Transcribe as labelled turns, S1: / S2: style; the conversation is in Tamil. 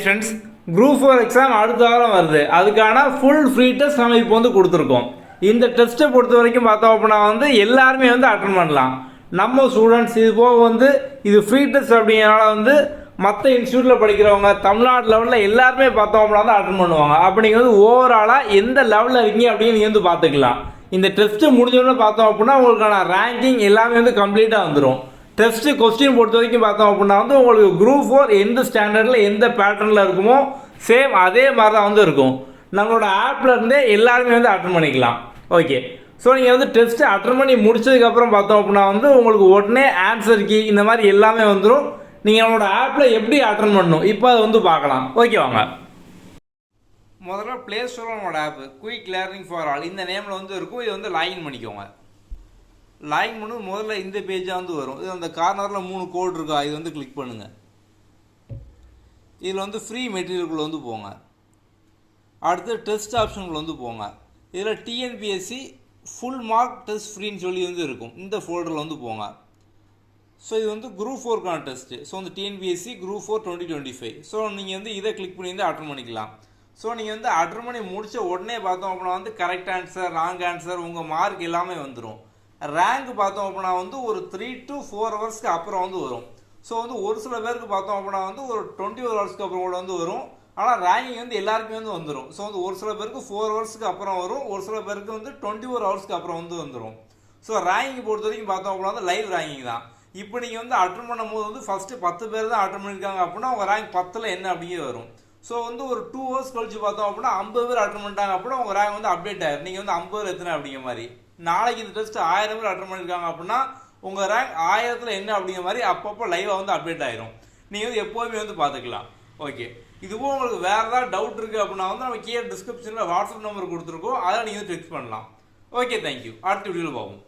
S1: ஃப்ரெண்ட்ஸ், குரூப் 4 எக்ஸாம் அடுத்த வாரம் வருது. அதுக்கான ஃபுல் ஃப்ரீ டெஸ்ட் நம்ம இப்போ கொடுத்துருக்கோம். இந்த டெஸ்ட்டை பொறுத்த வரைக்கும் பார்த்தோம் அப்படின்னா எல்லாருமே அட்டன் பண்ணலாம். நம்ம ஸ்டூடெண்ட்ஸ் இது போக இது ஃப்ரீ டெஸ்ட் அப்படிங்கிறனால மற்ற இன்ஸ்டியூட்டில் படிக்கிறவங்க தமிழ்நாடு லெவலில் எல்லாருமே பார்த்தோம் அப்படின்னா அட்டன் பண்ணுவாங்க. அப்படிங்கிறது ஓவராலாக எந்த லெவலில் இருக்கீங்க அப்படின்னு நீங்கள் பார்த்துக்கலாம். இந்த டெஸ்ட்டு முடிஞ்சோன்னு பார்த்தோம் அப்படின்னா உங்களுக்கான ரேங்கிங் எல்லாமே கம்ப்ளீட்டாக வந்துடும். டெஸ்ட்டு கொஸ்டின் பொறுத்த வரைக்கும் பார்த்தோம் அப்படின்னா உங்களுக்கு குரூப் 4 எந்த ஸ்டாண்டர்டில் எந்த பேட்டர்னில் இருக்குமோ சேம் அதே மாதிரி தான் இருக்கும். நம்மளோட ஆப்பில் இருந்தே எல்லாருமே அட்டன் பண்ணிக்கலாம். ஓகே, ஸோ நீங்கள் டெஸ்ட்டு அட்டன் பண்ணி முடிச்சதுக்கப்புறம் பார்த்தோம் அப்படின்னா உங்களுக்கு உடனே ஆன்சர் கீ இந்த மாதிரி எல்லாமே வந்துடும். நீங்கள் நம்மளோட ஆப்பில் எப்படி அட்டன் பண்ணணும் இப்போ அதை பார்க்கலாம். ஓகே வாங்க. முதல்ல ப்ளே ஸ்டோரில் நம்மளோட ஆப்பு குயிக் லேர்னிங் ஃபார் ஆல் இந்த நேமில் இருக்கும். இது லாகின் பண்ணிக்கோங்க. லாகின் பண்ணி முதல்ல இந்த பேஜாக வரும். இது அந்த கார்னரில் 3 கோடு இருக்கா, இது கிளிக் பண்ணுங்கள். இதில் ஃப்ரீ மெட்டீரியலுக்குள்ளே போங்க. அடுத்து டெஸ்ட் ஆப்ஷனுக்குள்ளே போங்க. இதில் டிஎன்பிஎஸ்சி ஃபுல் மார்க் டெஸ்ட் ஃப்ரீன்னு சொல்லி இருக்கும். இந்த ஃபோல்டரில் போங்க. ஸோ இது குரூப் 4க்கான test. So TNPSC group 4 2025. So நீங்கள் இதை கிளிக் பண்ணி அட்டன் பண்ணிக்கலாம். ஸோ நீங்கள் அட்டன் பண்ணி முடித்த உடனே பார்த்தோம் அப்படின்னா கரெக்ட் ஆன்சர், ராங் ஆன்சர், உங்கள் மார்க் எல்லாமே வந்துடும். ரேங்க் பார்த்தோம் அப்படின்னா ஒரு 3 to 4 ஹவர்ஸ்க்கு அப்புறம் வரும். ஸோ ஒரு சில பேருக்கு பார்த்தோம் அப்படின்னா ஒரு 21 ஹவர்ஸ்க்கு அப்புறம் கூட வரும். ஆனால் ரேங்கிங் எல்லாருக்குமே வந்துடும். ஸோ ஒரு சில பேருக்கு 4 ஹவர்ஸ்க்கு அப்புறம் வரும், ஒரு சில பேருக்கு 21 ஹவர்ஸ்க்கு அப்புறம் வந்துடும். ஸோ ரேங்கிங் பொறுத்த வரைக்கும் பார்த்தோம் அப்படின்னா லைவ் ரேங்கிங் தான். இப்போ நீங்கள் அட்டன் பண்ணும்போது ஃபஸ்ட்டு 10 பேர் தான் அட்டன் பண்ணியிருக்காங்க அப்படின்னா உங்கள் ரேங்க் 10ல் என்ன அப்படிங்கிறது வரும். ஸோ ஒரு 2 ஹவர்ஸ் கழிச்சு பார்த்தோம் அப்படின்னா 50 பேர் அட்டன் பண்ணிட்டாங்க அப்படின்னா உங்கள் ரேங்க் அப்டேட் ஆயிரும். நீங்கள் 50 பேர் எத்தனை அப்படிங்கிற மாதிரி. நாளைக்கு இந்த டெஸ்ட் 1000 பேர் அட்டன் பண்ணியிருக்காங்க அப்படின்னா உங்கள் ரேங்க் 1000ல் என்ன அப்படிங்கிற மாதிரி அப்பப்போ லைவாக அப்டேட் ஆயிரும். நீங்கள் எப்போதுமே பார்த்துக்கலாம். ஓகே, இதுவும் உங்களுக்கு வேறு ஏதாவது டவுட் இருக்குது அப்படின்னா நம்ம கீழே டிஸ்கிரிப்ஷனில் வாட்ஸ்அப் நம்பர் கொடுத்துருக்கோம். அதை நீங்கள் டெக்ஸ்ட் பண்ணலாம். Okay, thank you. அடுத்த வீடியோவில் பார்ப்போம்.